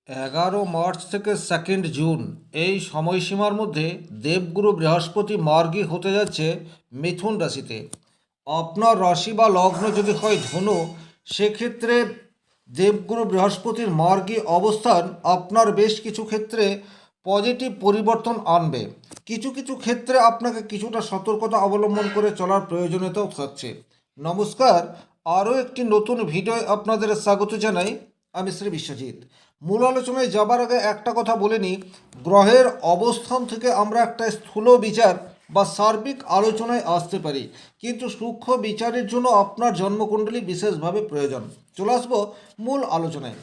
11 March থেকে 2 June এই সময়সীমার মধ্যে দেবগুরু বৃহস্পতি মার্গী হতে যাচ্ছে মিথুন রাশিতে। আপনার রাশি বা লগ্ন যদি হয় ধনু, সেক্ষেত্রে দেবগুরু বৃহস্পতির মার্গী অবস্থান আপনার বেশ কিছু ক্ষেত্রে পজিটিভ পরিবর্তন আনবে। কিছু কিছু ক্ষেত্রে আপনাকে কিছুটা সতর্কতা অবলম্বন করে চলার প্রয়োজনীয়তাও থাকছে। নমস্কার, আরও একটি নতুন ভিডিও আপনাদের স্বাগত জানাই। আমি শ্রী বিশ্বজিৎ। মূল আলোচনায় যাবার আগে একটা কথা বলে নিই, গ্রহের অবস্থান থেকে আমরা একটা স্থূল বিচার বা সার্বিক আলোচনায় আসতে পারি, কিন্তু সূক্ষ্ম বিচারের জন্য আপনার জন্মকুণ্ডলী বিশেষভাবে প্রয়োজন। চলে আসবো মূল আলোচনায়।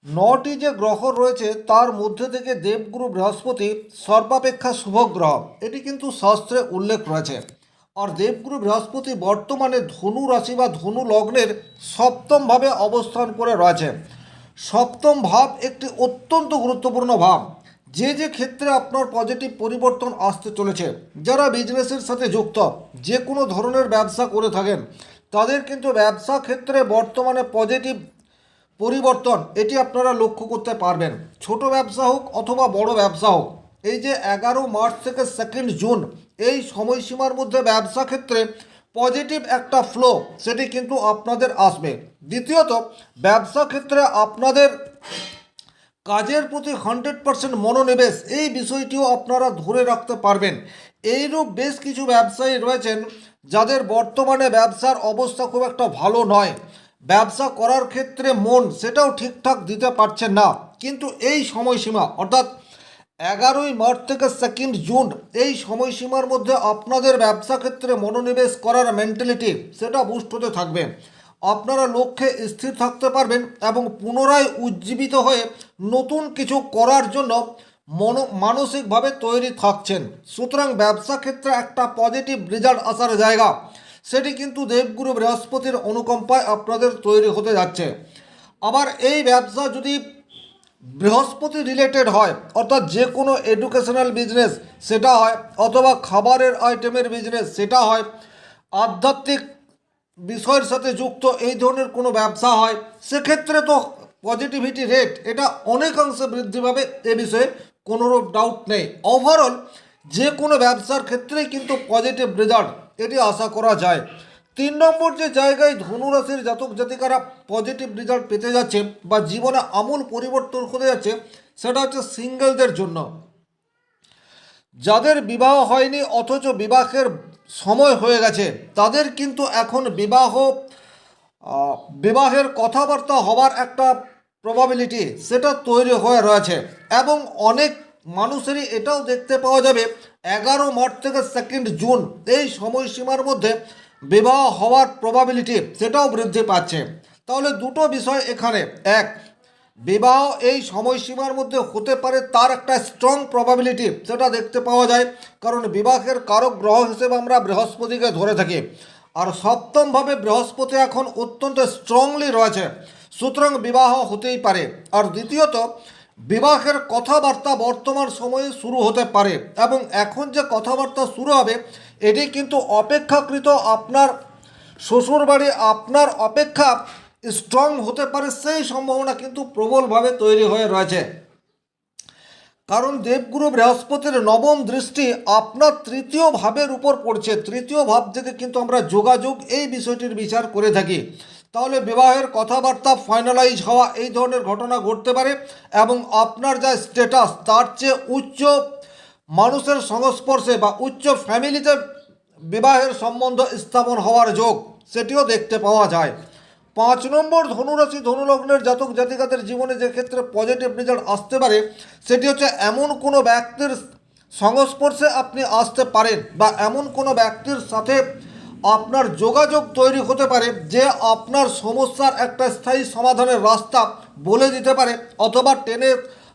9টি যে গ্রহ রয়েছে তার মধ্যে থেকে দেবগুরু বৃহস্পতি সর্বাপেক্ষা শুভ গ্রহ, এটি কিন্তু শাস্ত্রে উল্লেখ রয়েছে। আর দেবগুরু বৃহস্পতি বর্তমানে ধনু রাশি বা ধনু লগ্নের সপ্তমভাবে অবস্থান করে রয়েছে। সপ্তম ভাব একটি অত্যন্ত গুরুত্বপূর্ণ ভাব, যে যে ক্ষেত্রে আপনার পজিটিভ পরিবর্তন আসতে চলেছে। যারা বিজনেসের সাথে যুক্ত, যে কোনো ধরনের ব্যবসা করে থাকেন, তাদের কিন্তু ব্যবসা ক্ষেত্রে বর্তমানে পজিটিভ পরিবর্তন এটি আপনারা লক্ষ্য করতে পারবেন। ছোট ব্যবসা হোক অথবা বড় ব্যবসা হোক, এই যে 11 মার্চ থেকে 2 জুন এই সময়সীমার মধ্যে ব্যবসা ক্ষেত্রে পজিটিভ একটা ফ্লো সেটি কিন্তু আপনাদের আসবে। দ্বিতীয়ত, ব্যবসা ক্ষেত্রে আপনাদের কাজের প্রতি 100% মনোনিবেশ, এই বিষয়টিও আপনারা ধরে রাখতে পারবেন। এইরূপ বেশ কিছু ব্যবসায়ী রয়েছেন যাদের বর্তমানে ব্যবসার অবস্থা খুব একটা ভালো নয়। ব্যবসা করার ক্ষেত্রে মন সেটাও ঠিকঠাক দিতে পারছেন না, কিন্তু এই সময়সীমা অর্থাৎ 11 মার্চ থেকে 2 জুন এই সময়সীমার মধ্যে আপনাদের ব্যবসা ক্ষেত্রে মনোনিবেশ করার মেন্টালিটি সেটা বুস্ট হতে থাকবে। আপনারা লক্ষ্যে স্থির থাকতে পারবেন এবং পুনরায় উজ্জীবিত হয়ে নতুন কিছু করার জন্য মানসিকভাবে তৈরি থাকছেন। সুতরাং ব্যবসা ক্ষেত্রে একটা পজিটিভ রেজাল্ট আসার জায়গা সেটি কিন্তু দেবগুরু বৃহস্পতির অনুকম্পায় আপনাদের তৈরি হতে যাচ্ছে। আবার এই ব্যবসা যদি বৃহস্পতি রিলেটেড হয়, অর্থাৎ যে কোনো এডুকেশনাল বিজনেস সেটা হয়, অথবা খাবারের আইটেমের বিজনেস সেটা হয়, আধ্যাত্মিক বিষয়ের সাথে যুক্ত এই ধরনের কোনো ব্যবসা হয়, সেক্ষেত্রে তো পজিটিভিটি রেট এটা অনেকাংশে বৃদ্ধি পাবে, এ বিষয়ে কোনোরূপ ডাউট নেই। ওভারঅল যে কোনো ব্যবসার ক্ষেত্রেই কিন্তু পজিটিভ রেজাল্ট এটি আশা করা যায়। 3 নম্বর যে জায়গায় ধনুরাশির জাতক জাতিকারা পজিটিভ রেজাল্ট পেতে যাচ্ছে বা জীবনে আমূল পরিবর্তন হতে যাচ্ছে, সেটা হচ্ছে সিঙ্গেলদের জন্য। যাদের বিবাহ হয়নি অথচ বিবাহের সময় হয়ে গেছে, তাদের কিন্তু এখন বিবাহের কথাবার্তা হবার একটা প্রবাবিলিটি সেটা তৈরি হয়ে রয়েছে। এবং অনেক মানুষেরই এটাও দেখতে পাওয়া যাবে 11 মার্চ থেকে 2 জুন এই সময়সীমার মধ্যে বিবাহ হওয়ার প্রবাবিলিটি সেটাও বৃদ্ধি পাচ্ছে। তাহলে দুটো বিষয় এখানে, এক, বিবাহ এই সময়সীমার মধ্যে হতে পারে তার একটা স্ট্রং প্রবাবিলিটি সেটা দেখতে পাওয়া যায়, কারণ বিবাহের কারক গ্রহ হিসেবে আমরা বৃহস্পতিকে ধরে থাকি। আর সপ্তমভাবে বৃহস্পতি এখন অত্যন্ত স্ট্রংলি রয়েছে, সুতরাং বিবাহ হতেই পারে। আর দ্বিতীয়ত, বিবাহের কথাবার্তা বর্তমান সময়ে শুরু হতে পারে, এবং এখন যে কথাবার্তা শুরু হবে এটি কিন্তু অপেক্ষাকৃত আপনার শ্বশুরবাড়ি আপনার অপেক্ষা স্ট্রং হতে পারে, সেই সম্ভাবনা কিন্তু প্রবলভাবে তৈরি হয়ে রয়েছে। কারণ দেবগুরু বৃহস্পতির নবম দৃষ্টি আপনার তৃতীয় ভাবের উপর পড়ছে। তৃতীয় ভাব থেকে কিন্তু আমরা যোগাযোগ এই বিষয়টির বিচার করে থাকি। তাহলে বিবাহের কথাবার্তা ফাইনালাইজ হওয়া এই ধরনের ঘটনা ঘটতে পারে, এবং আপনার যা স্ট্যাটাস তার চেয়ে উচ্চ মানুষের সংস্পর্শে বা উচ্চ ফ্যামিলিতে বিবাহের সম্বন্ধ স্থাপন হওয়ার যোগ সেটিও দেখতে পাওয়া যায়। 5 নম্বর, ধনুরাশি ধনুলগ্নের জাতক জাতিকাদের জীবনে যে ক্ষেত্রে পজিটিভ রেজাল্ট আসতে পারে সেটি হচ্ছে এমন কোনো ব্যক্তির সংস্পর্শে আপনি আসতে পারেন বা এমন কোনো ব্যক্তির সাথে আপনার যোগাযোগ তৈরি হতে পারে যে আপনার সমস্যার একটা স্থায়ী সমাধানের রাস্তা বলে দিতে পারে, অথবা টেনে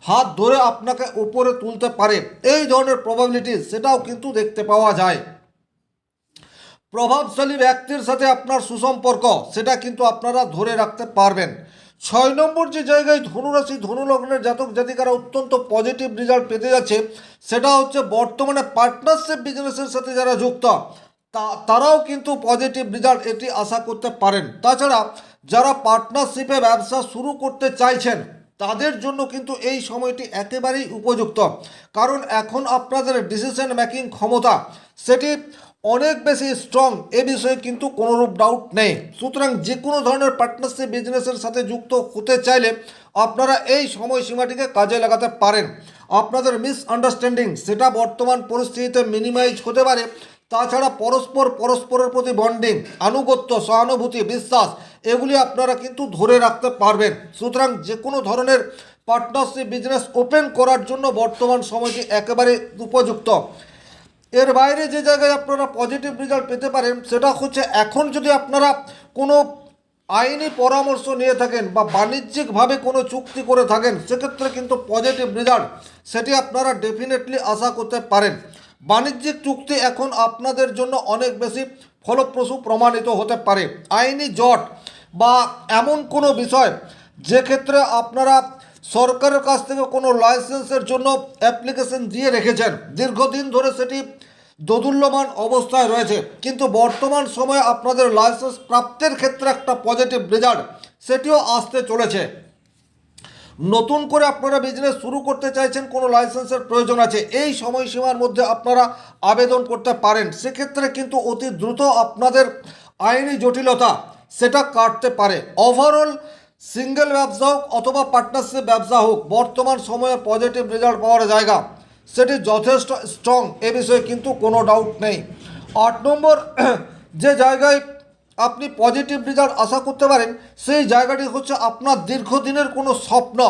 হাত ধরে আপনাকে উপরে তুলতে পারে। এই ধরনের প্রবাবিলিটি সেটাও কিন্তু দেখতে পাওয়া যায়। প্রভাবশালী ব্যক্তির সাথে আপনার সুসম্পর্ক সেটা কিন্তু আপনারা ধরে রাখতে পারবেন। 6 নম্বর যে জায়গায় ধনুরাশি ধনুলগ্নের জাতক জাতিকারা অত্যন্ত পজিটিভ রেজাল্ট পেতে যাচ্ছে, সেটা হচ্ছে বর্তমানে পার্টনারশিপ বিজনেসের সাথে যারা যুক্ত তারাও কিন্তু পজিটিভ রেজাল্ট এটি আশা করতে পারেন। তাছাড়া যারা পার্টনারশিপে ব্যবসা শুরু করতে চাইছেন তাদের জন্য কিন্তু এই সময়টি একেবারেই উপযুক্ত, কারণ এখন আপনাদের ডিসিশন মেকিং ক্ষমতা সেটি অনেক বেশি স্ট্রং, এ বিষয়ে কিন্তু কোনোরূপ ডাউট নেই। সুতরাং যে কোনো ধরনের পার্টনারশিপ বিজনেসের সাথে যুক্ত হতে চাইলে আপনারা এই সময়সীমাটিকে কাজে লাগাতে পারেন। আপনাদের মিসআন্ডারস্ট্যান্ডিং সেটা বর্তমান পরিস্থিতিতে মিনিমাইজ হতে পারে। তাছাড়া পরস্পরের প্রতি বন্ডিং, আনুগত্য, সহানুভূতি, বিশ্বাস এগুলি আপনারা কিন্তু ধরে রাখতে পারবেন। সুতরাং যে কোনো ধরনের পার্টনারশিপ বিজনেস ওপেন করার জন্য বর্তমান সময়টি একেবারে উপযুক্ত। এর বাইরে যে জায়গায় আপনারা পজিটিভ রেজাল্ট পেতে পারেন সেটা হচ্ছে, এখন যদি আপনারা কোনো আইনি পরামর্শ নিয়ে থাকেন বা বাণিজ্যিকভাবে কোনো চুক্তি করে থাকেন, সেক্ষেত্রে কিন্তু পজিটিভ রেজাল্ট সেটি আপনারা ডেফিনেটলি আশা করতে পারেন। বাণিজ্যিক চুক্তি এখন আপনাদের জন্য অনেক বেশি ফলপ্রসূ প্রমাণিত হতে পারে। আইনি জট বা এমন কোনো বিষয় যে ক্ষেত্রে আপনারা সরকারের কাছ থেকে কোনো লাইসেন্সের জন্য অ্যাপ্লিকেশন দিয়ে রেখেছেন, দীর্ঘদিন ধরে সেটি দোদুল্যমান অবস্থায় রয়েছে, কিন্তু বর্তমান সময়ে আপনাদের লাইসেন্স প্রাপ্তির ক্ষেত্রে একটা পজিটিভ রেজাল্ট সেটিও আসতে চলেছে। নতুন করে আপনারা বিজনেস শুরু করতে চাইছেন, কোনো লাইসেন্সের প্রয়োজন আছে, এই সময়সীমার মধ্যে আপনারা আবেদন করতে পারেন। সেক্ষেত্রে কিন্তু অতি দ্রুত আপনাদের আইনি জটিলতা সেটা কাটতে পারে। ওভারঅল সিঙ্গেল ব্যবসা হোক অথবা পার্টনারশিপ ব্যবসা হোক, বর্তমান সময়ে পজিটিভ রেজাল্ট পাওয়ার জায়গা সেটি যথেষ্ট স্ট্রং, এ বিষয়ে কিন্তু কোনো ডাউট নেই। 8 নম্বর যে জায়গায় আপনি পজিটিভ রেজাল্ট আশা করতে পারেন, সেই জায়গাটি হচ্ছে আপনার দীর্ঘদিনের কোনো স্বপ্ন,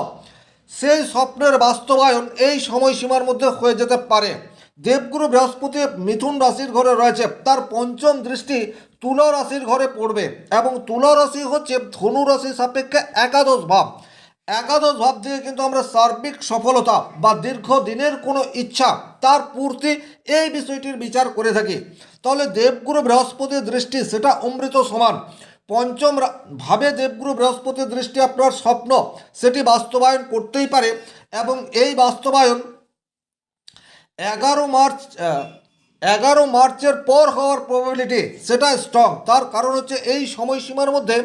সেই স্বপ্নের বাস্তবায়ন এই সময়সীমার মধ্যে হয়ে যেতে পারে। দেবগুরু বৃহস্পতি মিথুন রাশির ঘরে রয়েছে, তার পঞ্চম দৃষ্টি তুলা রাশির ঘরে পড়বে, এবং তুলা রাশি হচ্ছে ধনু রাশি সাপেক্ষে একাদশ ভাব। একাদশ ভাব থেকে কিন্তু আমরা সার্বিক সফলতা বা দীর্ঘদিনের কোনো ইচ্ছা তার পূর্তি এই বিষয়টির বিচার করে থাকি। তাহলে দেবগুরু বৃহস্পতির দৃষ্টি সেটা অমৃত সমান। পঞ্চম ভাবে দেবগুরু বৃহস্পতির দৃষ্টি আপনার স্বপ্ন সেটি বাস্তবায়ন করতেই পারে, এবং এই বাস্তবায়ন 11 মার্চের পর হওয়ার প্রবাবিলিটি সেটা স্ট্রং। তার কারণ হচ্ছে এই সময়সীমার মধ্যে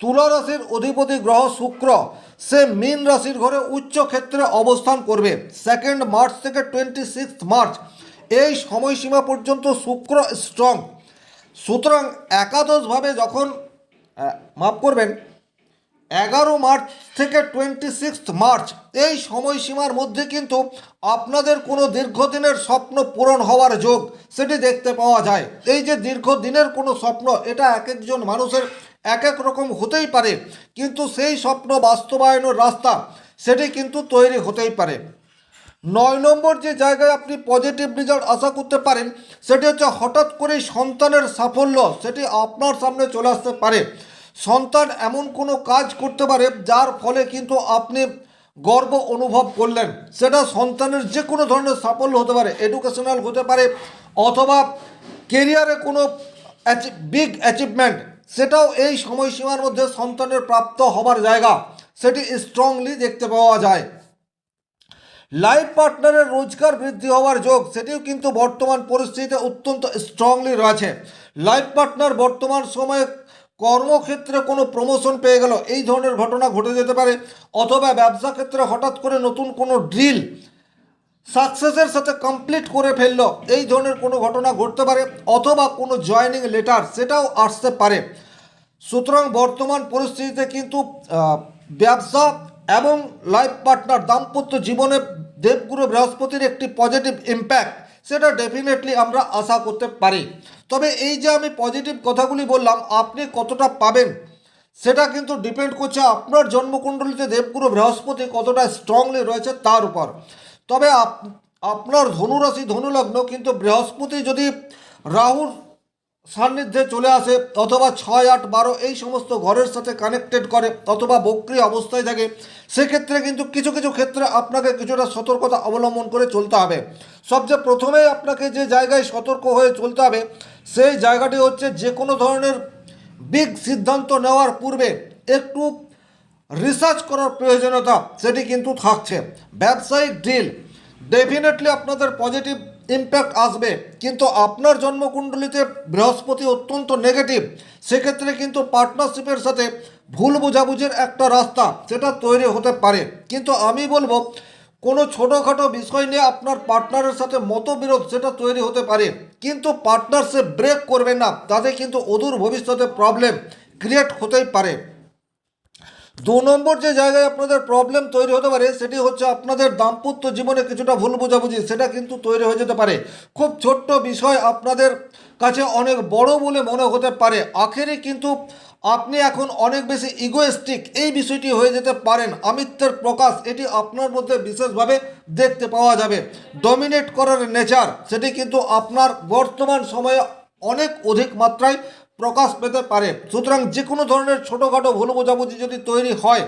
তুলা রাশির অধিপতি গ্রহ শুক্র সে মীন রাশির ঘরে উচ্চ ক্ষেত্রে অবস্থান করবে 2 মার্চ থেকে 26 মার্চ। এই সময়সীমা পর্যন্ত শুক্র স্ট্রং। সুতরাং একাদশভাবে যখন মাফ করবেন 11 মার্চ থেকে 26 মার্চ এই সময়সীমার মধ্যে কিন্তু আপনাদের কোনো দীর্ঘদিনের স্বপ্ন পূরণ হওয়ার যোগ সেটি দেখতে পাওয়া যায়। এই যে দীর্ঘদিনের কোনো স্বপ্ন, এটা এক একজন মানুষের এক এক রকম হতেই পারে, কিন্তু সেই স্বপ্ন বাস্তবায়নের রাস্তা সেটি কিন্তু তৈরি হতেই পারে। 9 নম্বর যে জায়গায় আপনি পজিটিভ রেজাল্ট আশা করতে পারেন সেটি হচ্ছে, হঠাৎ করেই সন্তানের সাফল্য সেটি আপনার সামনে চলে আসতে পারে। সন্তান এমন কোনো কাজ করতে পারে যার ফলে কিন্তু আপনি গর্ব অনুভব করলেন। সেটা সন্তানের যে কোনো ধরনের সাফল্য হতে পারে, এডুকেশনাল হতে পারে, অথবা কেরিয়ারে কোনো বিগ অ্যাচিভমেন্ট, সেটাও এই সময়সীমার মধ্যে সন্তানের প্রাপ্ত হবার জায়গা সেটি স্ট্রংলি দেখতে পাওয়া যায়। লাইফ পার্টনারের রোজগার বৃদ্ধি হওয়ার যোগ সেটিও কিন্তু বর্তমান পরিস্থিতিতে অত্যন্ত স্ট্রংলি রয়েছে। লাইফ পার্টনার বর্তমান সময়ে কর্মক্ষেত্রে কোনো প্রমোশন পেয়ে গেল, এই ধরনের ঘটনা ঘটে যেতে পারে, অথবা ব্যবসা ক্ষেত্রে হঠাৎ করে নতুন কোনো ড্রিল সাকসেসের সাথে কমপ্লিট করে ফেললো, এই ধরনের কোনো ঘটনা ঘটতে পারে, অথবা কোনো জয়েনিং লেটার সেটাও আসতে পারে। সুতরাং বর্তমান পরিস্থিতিতে কিন্তু ব্যবসা এবং লাইফ পার্টনার দাম্পত্য জীবনে দেবগুরু বৃহস্পতির একটি পজিটিভ ইম্প্যাক্ট সেটা ডেফিনেটলি আমরা আশা করতে পারি। তবে এই যে আমি পজিটিভ কথাগুলি বললাম, আপনি কতটা পাবেন সেটা কিন্তু ডিপেন্ড করছে আপনার জন্মকুণ্ডলিতে দেবগুরু বৃহস্পতি কতটা স্ট্রংলি রয়েছে তার উপর। তবে আপনার ধনুরাশি ধনুলগ্ন, কিন্তু বৃহস্পতি যদি রাহুর সান্নিধ্যে চলে আসে, অথবা 6, 8, 12 এই সমস্ত ঘরের সাথে কানেক্টেড করে, অথবা বক্রী অবস্থায় থাকে, সেক্ষেত্রে কিন্তু কিছু কিছু ক্ষেত্রে আপনাকে কিছুটা সতর্কতা অবলম্বন করে চলতে হবে। সবচেয়ে প্রথমেই আপনাকে যে জায়গায় সতর্ক হয়ে চলতে হবে সেই জায়গাটি হচ্ছে, যে কোনো ধরনের বিগ সিদ্ধান্ত নেওয়ার পূর্বে একটু রিসার্চ করার প্রয়োজনীয়তা সেটি কিন্তু থাকছে। ব্যবসায়িক ডিল ডেফিনেটলি আপনাদের পজিটিভ ইম্প্যাক্ট আসবে, কিন্তু আপনার জন্মকুণ্ডলিতে বৃহস্পতি অত্যন্ত নেগেটিভ, সেক্ষেত্রে কিন্তু পার্টনারশিপের সাথে ভুল বোঝাবুঝির একটা রাস্তা সেটা তৈরি হতে পারে। কিন্তু আমি বলবো কোনো ছোটোখাটো বিষয় নিয়ে আপনার পার্টনারের সাথে মতবিরোধ সেটা তৈরি হতে পারে, কিন্তু পার্টনারশিপ ব্রেক করবে না, তাতে কিন্তু অদূর ভবিষ্যতে প্রবলেম ক্রিয়েট হতেই পারে। 2 নম্বর যে জায়গায় আপনাদের প্রবলেম তৈরি হতে পারে সেটি হচ্ছে আপনাদের দাম্পত্য জীবনে কিছুটা ভুল বোঝাবুঝি সেটা কিন্তু তৈরি হয়ে যেতে পারে। খুব ছোট্ট বিষয় আপনাদের কাছে অনেক বড় বলে মনে হতে পারে, আখেরে কিন্তু আপনি এখন অনেক বেশি ইগোয়েস্টিক এই বিষয়টি হয়ে যেতে পারেন। আমিত্বের প্রকাশ এটি আপনার মধ্যে বিশেষভাবে দেখতে পাওয়া যাবে। ডমিনেট করার নেচার সেটি কিন্তু আপনার বর্তমান সময়ে অনেক অধিক মাত্রায় প্রকাশ পেতে পারে। সুতরাং যে কোনো ধরনের ছোটোখাটো ভুল বোঝাবুঝি যদি তৈরি হয়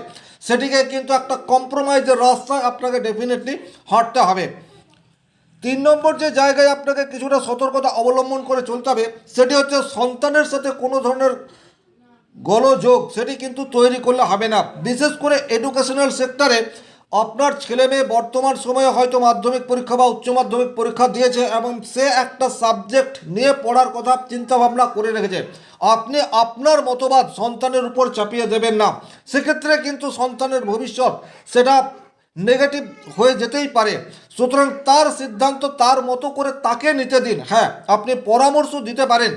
সেটিকে কিন্তু একটা কম্প্রোমাইজের রাস্তায় আপনাকে ডেফিনেটলি হাঁটতে হবে। 3 নম্বর যে জায়গায় আপনাকে কিছুটা সতর্কতা অবলম্বন করে চলতে হবে সেটি হচ্ছে সন্তানের সাথে কোনো ধরনের গোলযোগ সেটি কিন্তু তৈরি করলে হবে না। বিশেষ করে এডুকেশনাল সেক্টরে আপনার ছেলে মেয়ে বর্তমান সময়ে হয়তো মাধ্যমিক পরীক্ষা বা উচ্চ মাধ্যমিক পরীক্ষা দিয়েছে এবং সে একটা সাবজেক্ট নিয়ে পড়ার কথা চিন্তাভাবনা করে রেখেছে, আপনি আপনার মতবাদ সন্তানের উপর চাপিয়ে দেবেন না, সেক্ষেত্রে কিন্তু সন্তানের ভবিষ্যৎ সেটা নেগেটিভ হয়ে যেতেই পারে। সুতরাং তার সিদ্ধান্ত তার মতো করে তাকে নিতে দিন। হ্যাঁ, আপনি পরামর্শ দিতে পারেন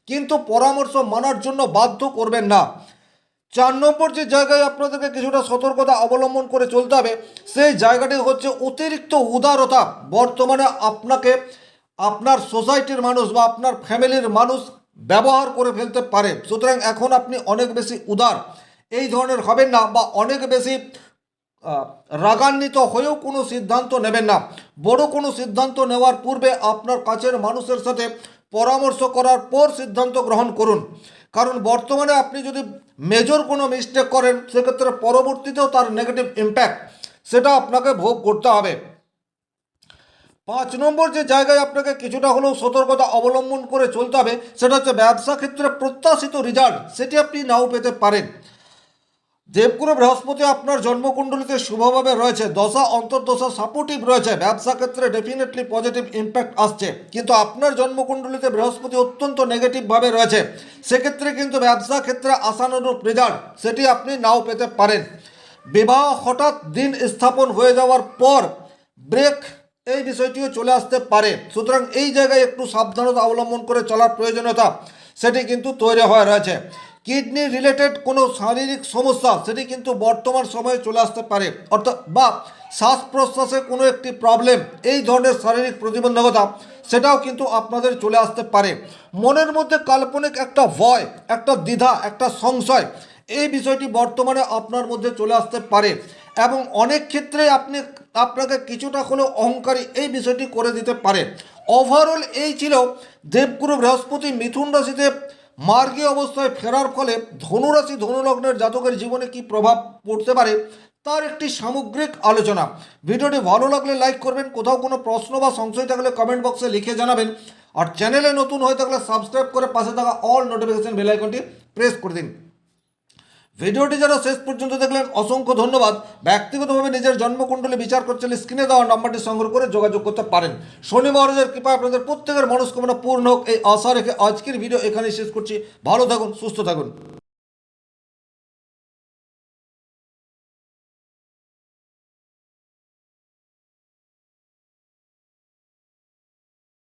কিন্তু পরামর্শ মানার জন্য বাধ্য করবেন না। 4 নম্বর যে জায়গায় আপনাদেরকে কিছুটা সতর্কতা অবলম্বন করে চলতে হবে সেই জায়গাটি হচ্ছে অতিরিক্ত উদারতা। বর্তমানে আপনাকে আপনার সোসাইটির মানুষ বা আপনার ফ্যামিলির মানুষ ব্যবহার করে ফেলতে পারে। সুতরাং এখন আপনি অনেক বেশি উদার এই ধরনের হবেন না, বা অনেক বেশি রাগান্বিত হয়েও কোনো সিদ্ধান্ত নেবেন না। বড় কোনো সিদ্ধান্ত নেওয়ার পূর্বে আপনার কাছের মানুষের সাথে পরামর্শ করার পর সিদ্ধান্ত গ্রহণ করুন, কারণ বর্তমানে আপনি যদি মেজর কোনো মিস্টেক করেন সেক্ষেত্রে পরবর্তীতেও তার নেগেটিভ ইম্প্যাক্ট সেটা আপনাকে ভোগ করতে হবে। 5 নম্বর যে জায়গায় আপনাকে কিছুটা হলেও সতর্কতা অবলম্বন করে চলতে হবে সেটা হচ্ছে ব্যবসা ক্ষেত্রে প্রত্যাশিত রেজাল্ট সেটি আপনি নাও পেতে পারেন। দেবগুরু বৃহস্পতি আপনার জন্মকুণ্ডলিতে শুভভাবে রয়েছে, দশা অন্তর্দশা সাপোর্টিভ রয়েছে, ব্যবসা ক্ষেত্রে ডেফিনেটলি পজিটিভ ইম্প্যাক্ট আসছে, কিন্তু আপনার জন্মকুণ্ডলিতে বৃহস্পতি অত্যন্ত নেগেটিভভাবে রয়েছে, সেক্ষেত্রে কিন্তু ব্যবসা ক্ষেত্রে আশানুরূপ রেজাল্ট সেটি আপনি নাও পেতে পারেন। বিবাহ হঠাৎ দিন স্থাপন হয়ে যাওয়ার পর ব্রেক এই বিষয়টিও চলে আসতে পারে। সুতরাং এই জায়গায় একটু সাবধানতা অবলম্বন করে চলার প্রয়োজনীয়তা সেটি কিন্তু তৈরি হয়ে রয়েছে। কিডনি রিলেটেড কোনো শারীরিক সমস্যা সেটি কিন্তু বর্তমান সময়ে চলে আসতে পারে, অর্থাৎ বা শ্বাস প্রশ্বাসে কোনো একটি প্রবলেম এই ধরনের শারীরিক প্রতিবন্ধকতা সেটাও কিন্তু আপনাদের চলে আসতে পারে। মনের মধ্যে কাল্পনিক একটা ভয়, একটা দ্বিধা, একটা সংশয় এই বিষয়টি বর্তমানে আপনার মধ্যে চলে আসতে পারে এবং অনেক ক্ষেত্রে আপনাকে কিছুটা হলেও অহংকারী এই বিষয়টি করে দিতে পারে। ওভারঅল এই ছিল দেবগুরু বৃহস্পতি মিথুন রাশিতে মার্গী অবস্থায় ফেরার ফলে ধনুরাশি ধনুলগ্নের জাতকের জীবনে কি প্রভাব পড়তে পারে তার একটি সামগ্রিক আলোচনা। ভিডিওটি ভালো লাগলে লাইক করবেন, কোথাও কোনো প্রশ্ন বা সংশয় থাকলে কমেন্ট বক্সে লিখে জানাবেন, আর চ্যানেলে নতুন হয়ে থাকলে সাবস্ক্রাইব করে পাশে থাকা অল নোটিফিকেশন বেল আইকনটি প্রেস করে দিন। ভিডিওটি যারা শেষ পর্যন্ত দেখলেন অসংখ্য ধন্যবাদ। ব্যক্তিগতভাবে নিজের জন্মকুণ্ডলী বিচার করতে স্ক্রিনে দেওয়া নাম্বারটি সংগ্রহ করে যোগাযোগ করতে পারেন। শনি মহারাজের কৃপায় আপনাদের প্রত্যেকের মনস্কামনা পূর্ণ হোক এই আশা রেখে আজকের ভিডিও এখানেই শেষ করছি। ভালো থাকুন, সুস্থ থাকুন।